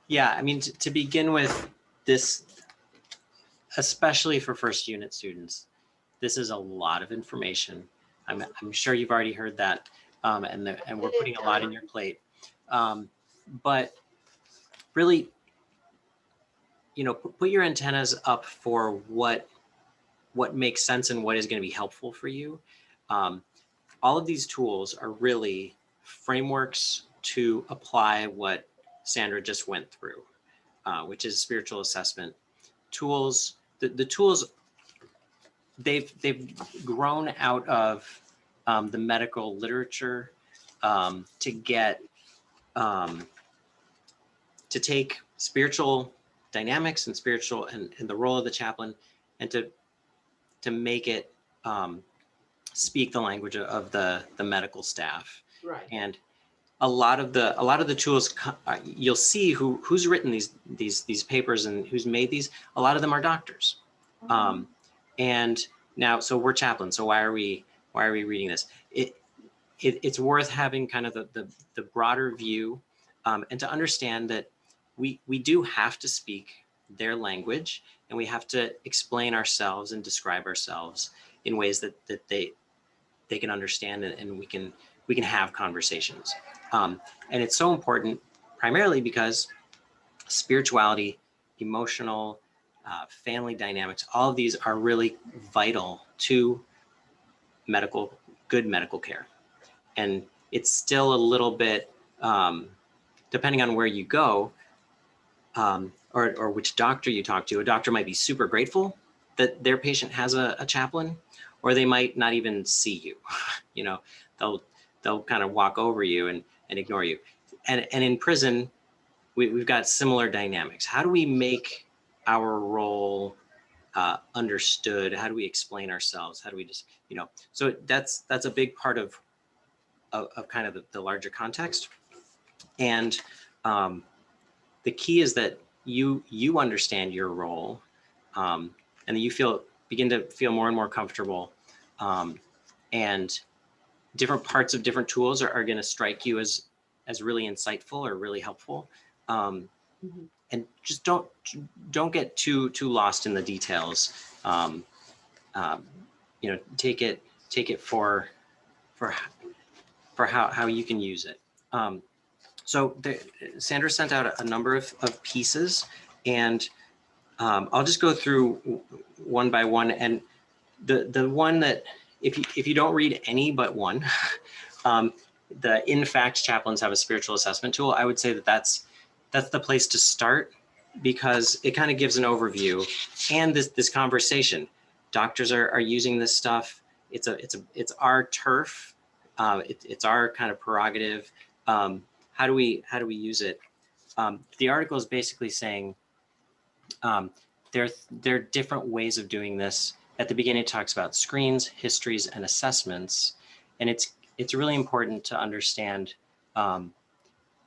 Yeah, I mean, to begin with, this, especially for first unit students, this is a lot of information. I'm sure you've already heard that, and we're putting a lot in your plate. But really, put your antennas up for what makes sense and what is going to be helpful for you. All of these tools are really frameworks to apply what Sandra just went through, which is spiritual assessment tools. The tools, they've grown out of the medical literature to get to take spiritual dynamics and spiritual and the role of the chaplain, and to make it speak the language of the medical staff. Right. And a lot of the tools, you'll see who's written these papers and who's made these. A lot of them are doctors. And now, so we're chaplains. So why are we reading this? It's worth having kind of the broader view, and to understand that we do have to speak their language, and we have to explain ourselves and describe ourselves in ways that they can understand, and we can have conversations. And it's so important primarily because spirituality, emotional, family dynamics, all of these are really vital to good medical care. And it's still a little bit, depending on where you go, or which doctor you talk to. A doctor might be super grateful that their patient has a chaplain, or they might not even see you. They'll kind of walk over you and ignore you. And in prison, we've got similar dynamics. How do we make our role understood? How do we explain ourselves? How do we just, so that's a big part of kind of the larger context. And the key is that you understand your role, and that you begin to feel more and more comfortable, and different parts of different tools are going to strike you as really insightful or really helpful. And just don't get too lost in the details. Take it for how you can use it. So Sandra sent out a number of pieces, and I'll just go through one by one. And the one that, if you don't read any but one, the In Fact Chaplains Have a Spiritual Assessment Tool, I would say that's the place to start, because it kind of gives an overview and this conversation. Doctors are using this stuff. It's our turf. It's our kind of prerogative. How do we use it? The article is basically saying there are different ways of doing this. At the beginning, it talks about screens, histories, and assessments, and it's really important to understand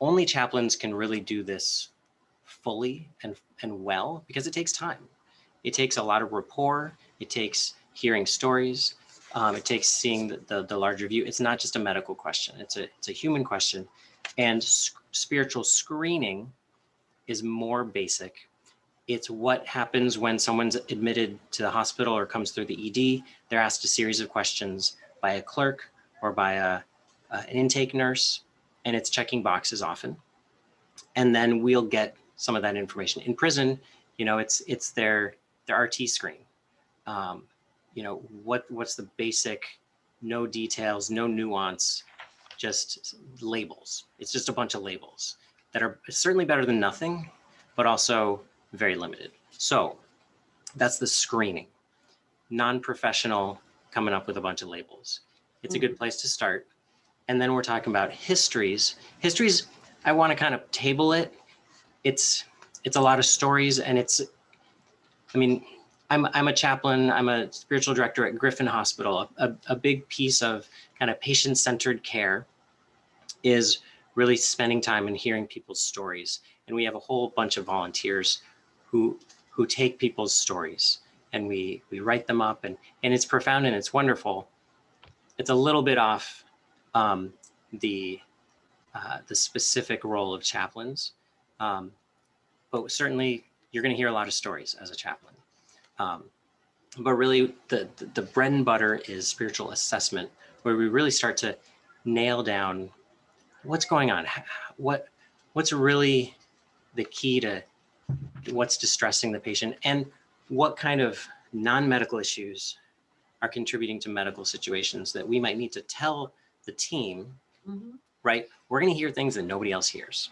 only chaplains can really do this fully and well, because it takes time. It takes a lot of rapport. It takes hearing stories. It takes seeing the larger view. It's not just a medical question. It's a human question. And spiritual screening is more basic. It's what happens when someone's admitted to the hospital or comes through the ED. They're asked a series of questions by a clerk or by an intake nurse, and it's checking boxes often. And then we'll get some of that information. In prison, it's their RT screen. What's the basic, no details, no nuance, just labels. It's just a bunch of labels that are certainly better than nothing, but also very limited. So that's the screening. Non-professional coming up with a bunch of labels. It's a good place to start. And then we're talking about histories. Histories, I want to kind of table it. It's a lot of stories, and I'm a chaplain. I'm a spiritual director at Griffin Hospital. A big piece of kind of patient-centered care is really spending time and hearing people's stories. And we have a whole bunch of volunteers who take people's stories, and we write them up, and it's profound and it's wonderful. It's a little bit off the specific role of chaplains. but certainly you're going to hear a lot of stories as a chaplain. But really the bread and butter is spiritual assessment, where we really start to nail down what's going on, what's really the key to what's distressing the patient, and what kind of non-medical issues are contributing to medical situations that we might need to tell the team, right? We're going to hear things that nobody else hears.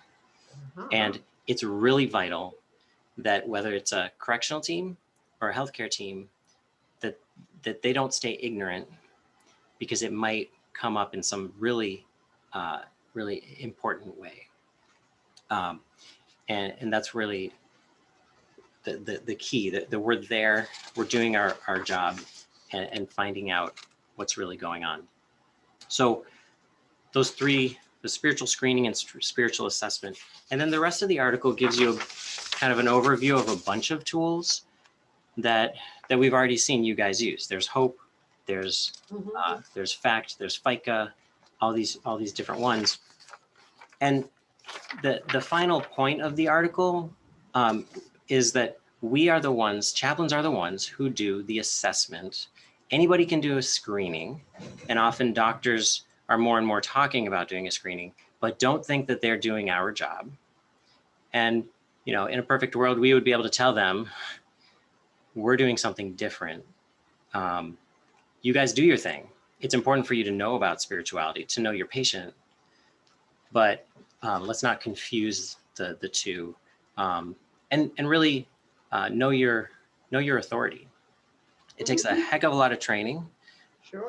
And it's really vital that whether it's a correctional team or a healthcare team, that they don't stay ignorant, because it might come up in some really, really important way. And that's really the key, that we're there, we're doing our job and finding out what's really going on. So those three, the spiritual screening and spiritual assessment. And then the rest of the article gives you kind of an overview of a bunch of tools that we've already seen you guys use. There's HOPE, there's FACT, there's FICA, all these different ones. And the final point of the article is that we are the ones, chaplains are the ones who do the assessment. Anybody can do a screening, and often doctors are more and more talking about doing a screening, but don't think that they're doing our job. And, you know, in a perfect world, we would be able to tell them, we're doing something different. You guys do your thing. It's important for you to know about spirituality, to know your patient, but let's not confuse the two, and really know your authority. It takes a heck of a lot of training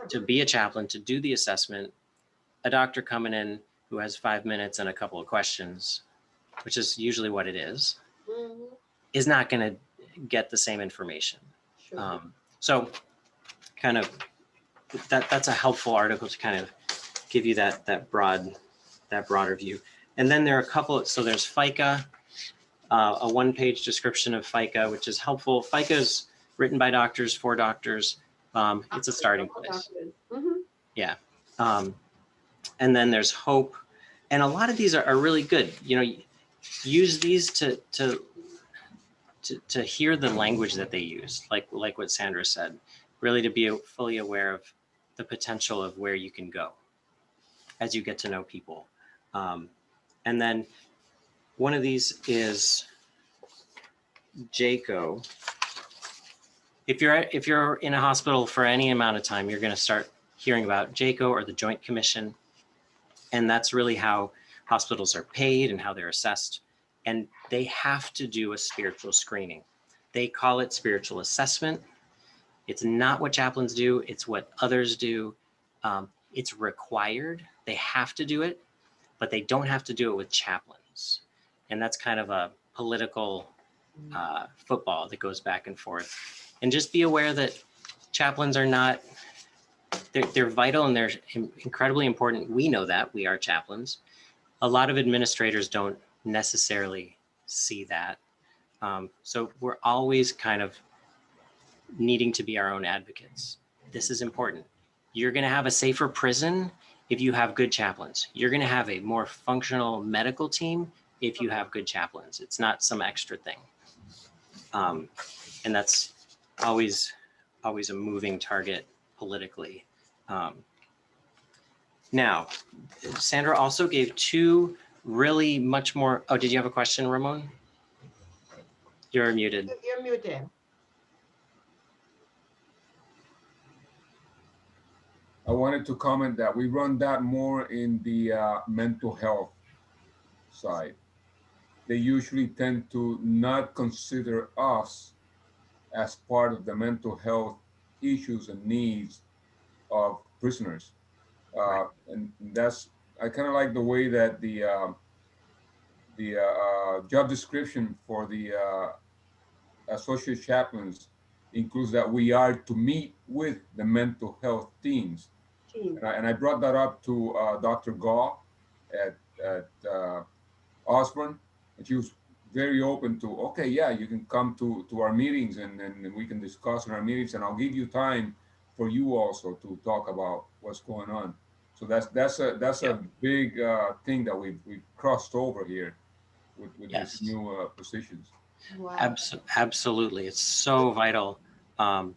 to be a chaplain, to do the assessment. A doctor coming in who has 5 minutes and a couple of questions, which is usually what it is not going to get the same information. So kind of that's a helpful article to kind of give you that broader view. And then there are a couple, so there's FICA, a one-page description of FICA, which is helpful. FICA is written by doctors for doctors. It's a starting place. Yeah. And then there's HOPE. And a lot of these are really good. You know, use these to hear the language that they use, like what Sandra said, really to be fully aware of the potential of where you can go as you get to know people. And then one of these is JCAHO. If you're in a hospital for any amount of time, you're going to start hearing about JCAHO, or the Joint Commission. And that's really how hospitals are paid and how they're assessed. And they have to do a spiritual screening. They call it spiritual assessment. It's not what chaplains do, it's what others do. It's required. They have to do it, but they don't have to do it with chaplains. And that's kind of a political football that goes back and forth. And just be aware that chaplains are not, they're vital and they're incredibly important. We know that, we are chaplains. A lot of administrators don't necessarily see that. So we're always kind of needing to be our own advocates. This is important. You're going to have a safer prison if you have good chaplains. You're going to have a more functional medical team if you have good chaplains. It's not some extra thing. And that's always a moving target politically. Now, Sandra also gave two really much more. Oh, did you have a question, Ramon? You're muted. You're muted. I wanted to comment that we run that more in the mental health side. They usually tend to not consider us as part of the mental health issues and needs of prisoners. And that's, I kind of like the way that the job description for the associate chaplains includes that we are to meet with the mental health teams. And I brought that up to Dr. Gaw at Osborne, and she was very open to, okay, yeah, you can come to our meetings and we can discuss in our meetings, and I'll give you time for you also to talk about what's going on. So that's a big thing that we've crossed over here with Yes. these new positions. Wow. Absolutely. It's so vital. Um,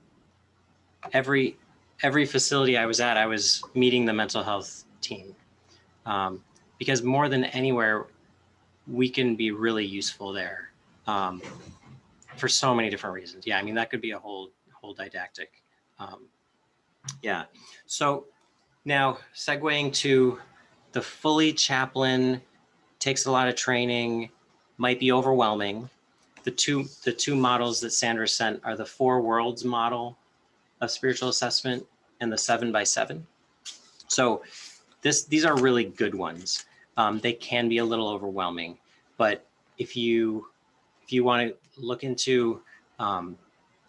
every facility I was at, I was meeting the mental health team, because more than anywhere, we can be really useful there, for so many different reasons. Yeah, I mean that could be a whole didactic. Um, yeah. So now segueing to the fully chaplain, takes a lot of training, might be overwhelming. The two models that Sandra sent are the 4 worlds model of spiritual assessment and the 7x7. So these are really good ones. They can be a little overwhelming, but if you want to look into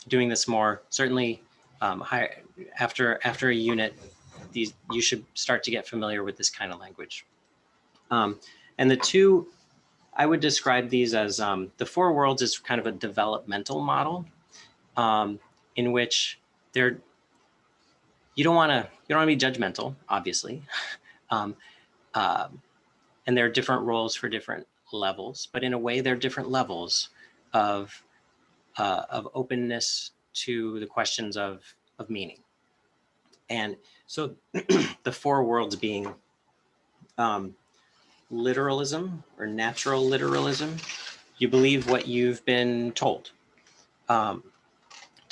doing this more, certainly after a unit, you should start to get familiar with this kind of language. And the two, I would describe these as the 4 worlds is kind of a developmental model, in which you don't want to be judgmental, obviously, and there are different roles for different levels, but in a way they're different levels of openness to the questions of meaning. And so the 4 worlds being literalism or natural literalism. You believe what you've been told. To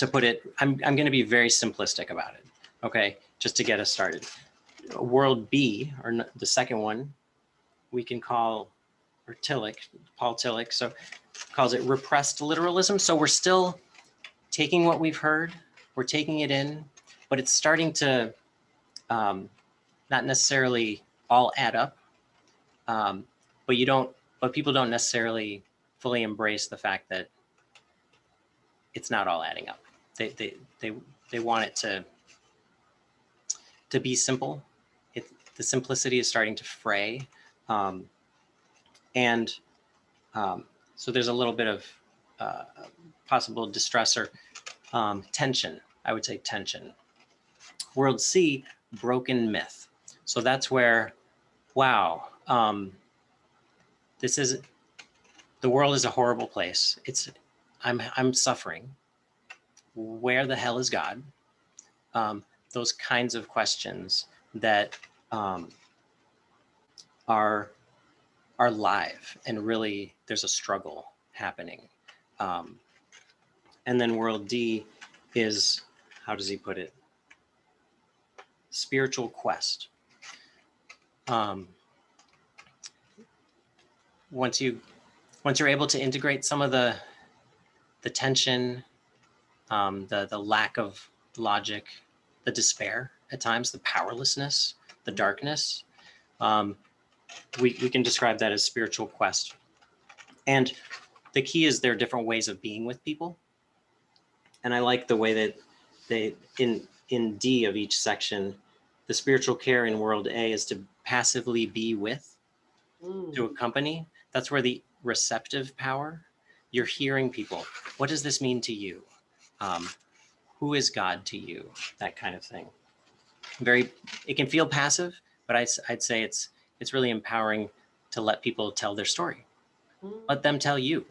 put it, I'm going to be very simplistic about it, okay, just to get us started. World B, or the second one, we can call, or Tillich, Paul Tillich, so calls it repressed literalism. So we're still taking what we've heard, we're taking it in, but it's starting to not necessarily all add up. But people don't necessarily fully embrace the fact that it's not all adding up. They want it to be simple. The simplicity is starting to fray, and so there's a little bit of possible distress or tension. I would say tension. World C, broken myth. So that's where, wow, the world is a horrible place. I'm suffering. Where the hell is God? Those kinds of questions that are live, and really there's a struggle happening. And then world D is, how does he put it? Spiritual quest. Once you're able to integrate some of the tension, the lack of logic, the despair at times, the powerlessness, the darkness, we can describe that as spiritual quest. And the key is there are different ways of being with people. And I like the way that they, in D of each section, the spiritual care in world A is to passively be with, to accompany. That's where the receptive power, you're hearing people. What does this mean to you? Who is God to you? That kind of thing. It can feel passive, but I'd say it's really empowering to let people tell their story. Let them tell you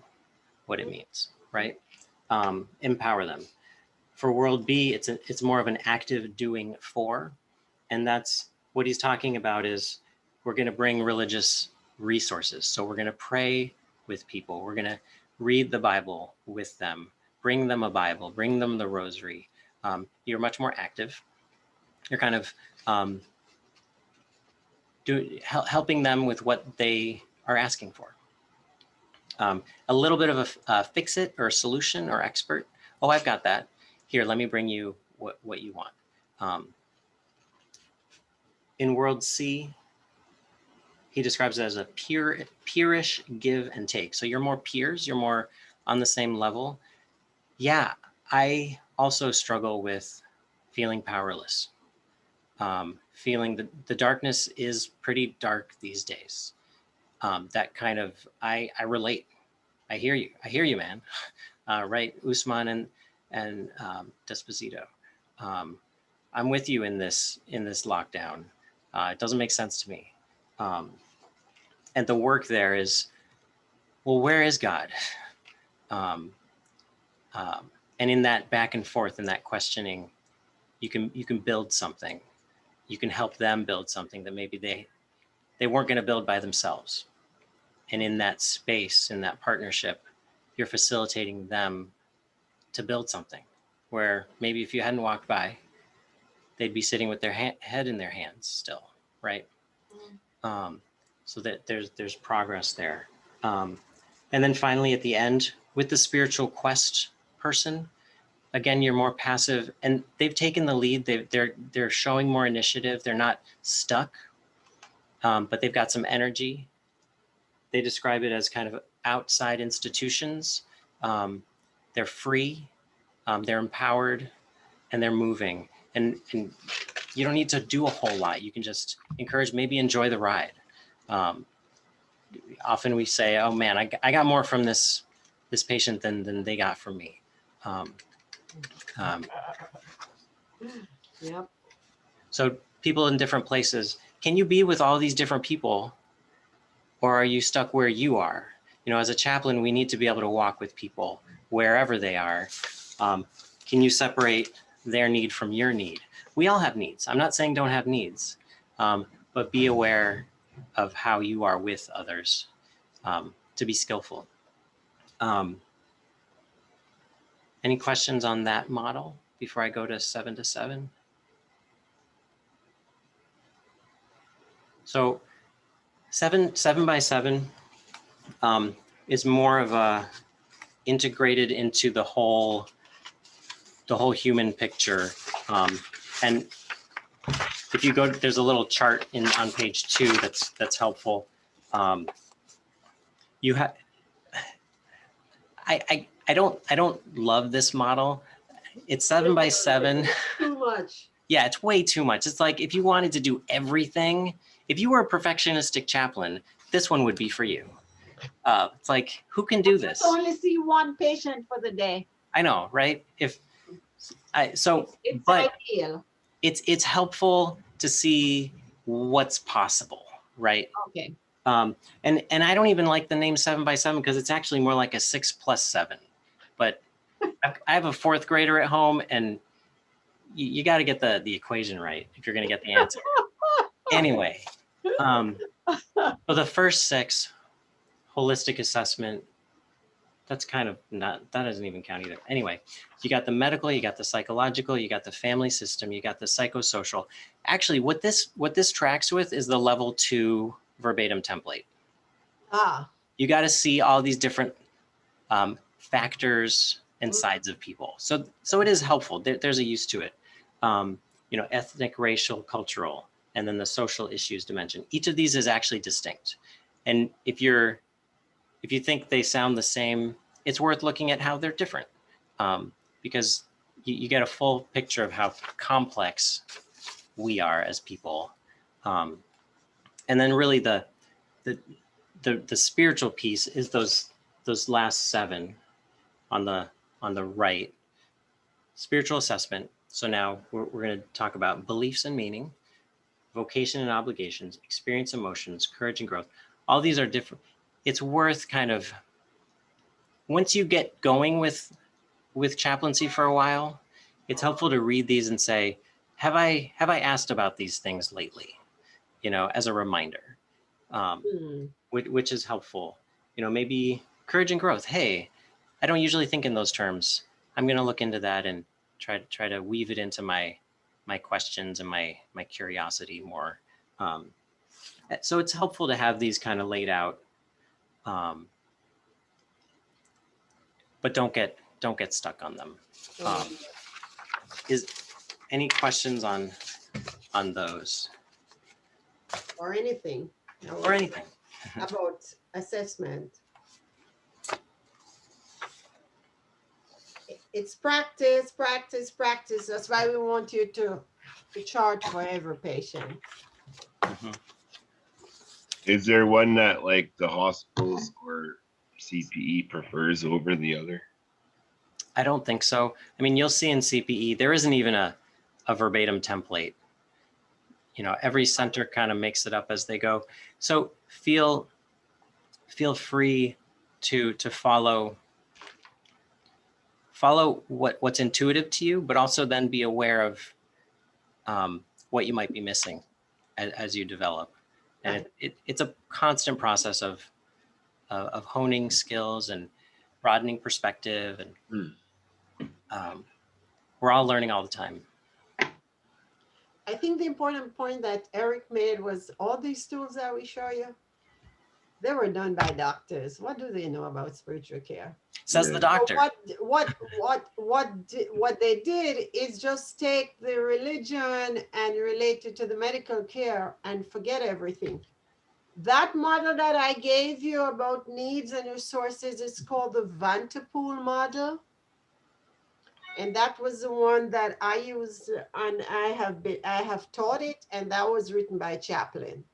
what it means, right? Empower them. For world B, it's more of an active doing for, and that's what he's talking about. Is we're going to bring religious resources. So we're going to pray with people. We're going to read the Bible with them. Bring them a Bible. Bring them the Rosary. You're much more active. You're kind of helping them with what they are asking for. A little bit of a fix it or a solution or expert. Oh, I've got that. Here, let me bring you what you want. In world C, he describes it as a peerish give and take. So you're more peers, you're more on the same level. Yeah, I also struggle with feeling powerless. Feeling that the darkness is pretty dark these days. That kind of, I relate. I hear you, man. Right, Usman and Desposito. I'm with you in this lockdown. It doesn't make sense to me. And the work there is well, where is God? And in that back and forth, in that questioning, you can build something. You can help them build something that maybe they weren't going to build by themselves. And in that space, in that partnership, you're facilitating them to build something where maybe if you hadn't walked by, they'd be sitting with their head in their hands still, right? So that there's progress there. And then finally at the end, with the spiritual quest person, again, you're more passive, and they've taken the lead. They're showing more initiative. They're not stuck, but they've got some energy. They describe it as kind of outside institutions. They're free, they're empowered, and they're moving. And you don't need to do a whole lot. You can just encourage, maybe enjoy the ride. Often we say, oh man, I got more from this patient than they got from me. Yep. So people in different places, can you be with all these different people, or are you stuck where you are? You know, as a chaplain, we need to be able to walk with people wherever they are. Can you separate their need from your need? We all have needs. I'm not saying don't have needs, but be aware of how you are with others, to be skillful. Any questions on that model before I go to 7 to 7? So 7 by 7 is more of a integrated into the whole human picture. And if you go, there's a little chart on page 2 that's helpful. You have, I don't love this model. It's 7 by 7. Too much. Yeah, it's way too much. It's like if you wanted to do everything, if you were a perfectionistic chaplain, this one would be for you. It's like, who can do this? Only see one patient for the day. I know, right? It's ideal. It's helpful to see what's possible, right? Okay. And I don't even like the name 7 by 7 because it's actually more like a 6 plus 7. But I have a 4th grader at home, and you got to get the equation right if you're going to get the answer. Anyway, so the first 6, holistic assessment, that's kind of not, that doesn't even count either. Anyway, you got the medical, you got the psychological, you got the family system, you got the psychosocial. Actually, what this tracks with is the level 2 verbatim template. You got to see all these different factors and sides of people. So it is helpful. There's a use to it. You know, ethnic, racial, cultural, and then the social issues dimension. Each of these is actually distinct. And if you think they sound the same, it's worth looking at how they're different, because you get a full picture of how complex we are as people. And then really the spiritual piece is those last 7 on the right. Spiritual assessment. So now we're going to talk about beliefs and meaning, vocation and obligations, experience, emotions, courage and growth. All these are different. It's worth kind of, once you get going with chaplaincy for a while, it's helpful to read these and say, have I asked about these things lately? You know, as a reminder, which is helpful. You know, maybe courage and growth. Hey, I don't usually think in those terms. I'm going to look into that and try to weave it into my questions and my curiosity more. So it's helpful to have these kind of laid out, but don't get stuck on them. Is any questions on those? Or anything. Or anything. About assessment. It's practice, practice, practice. That's why we want you to charge for every patient. Is there one that like the hospitals or CPE prefers over the other? I don't think so. I mean, you'll see in CPE, there isn't even a verbatim template. You know, every center kind of makes it up as they go. So feel free to follow what's intuitive to you, but also then be aware of what you might be missing as you develop. And it's a constant process of honing skills and broadening perspective, and we're all learning all the time. I think the important point that Eric made was all these tools that we show you, they were done by doctors. What do they know about spiritual care? Says Yeah. the doctor. What they did is just take the religion and relate it to the medical care and forget everything. That model that I gave you about needs and resources is called the Vanderpool model. And that was the one that I used, and I have taught it, and that was written by Chaplin.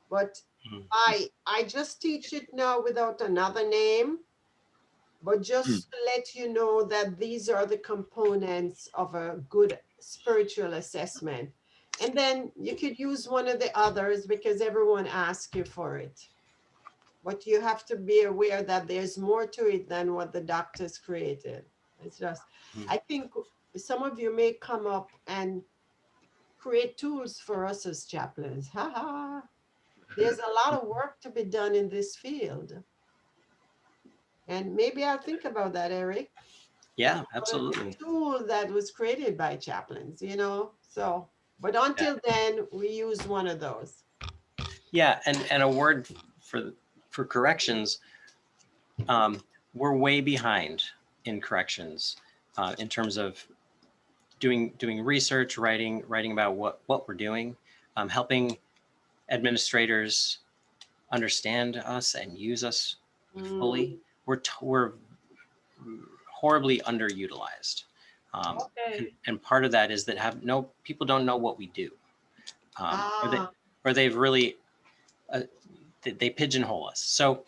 But Mhm. I just teach it now without another name, but just to let you know that these are the components of a good spiritual assessment. And then you could use one of the others because everyone asks you for it. But you have to be aware that there's more to it than what the doctors created. It's just, I think some of you may come up and create tools for us as chaplains. Ha ha. There's a lot of work to be done in this field. And maybe I'll think about that, Eric. Yeah, A absolutely. tool that was created by chaplains, you know? So, but until then, we use one of those. Yeah, and a word for corrections. We're way behind in corrections in terms of doing research, writing about what we're doing, helping administrators understand us and use us fully. We're horribly underutilized, Okay. and part of that is that people don't know what we do, or they've really they pigeonhole us. So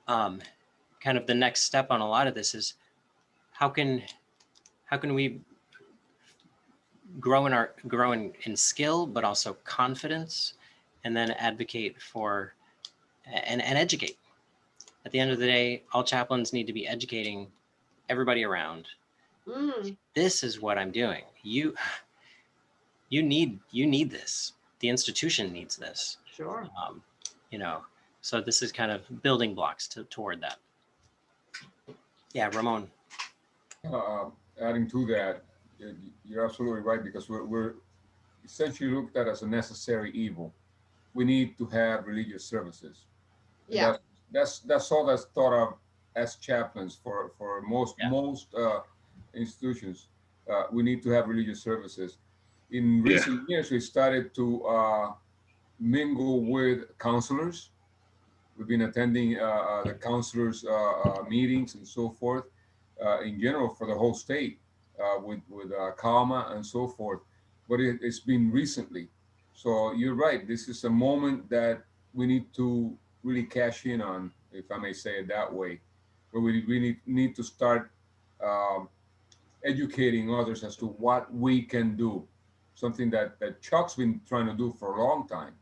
kind of the next step on a lot of this is how can we grow in skill, but also confidence, and then advocate for and educate. At the end of the day, all chaplains need to be educating everybody around. This is what I'm doing. You need this. The institution needs this. Sure. So this is kind of building blocks toward that. Yeah, Ramon. Adding to that, you're absolutely right, because we're essentially looked at as a necessary evil. We need to have religious services. And Yeah. that's all that's thought of as chaplains for most institutions. We need to have religious services. In recent years, we started to mingle with counselors. We've been attending the counselors' meetings and so forth, in general for the whole state, with CALMA and so forth. But it's been recently. So you're right. This is a moment that we need to really cash in on, if I may say it that way, where we really need to start educating others as to what we can do. Something that Chuck's been trying to do for a long time.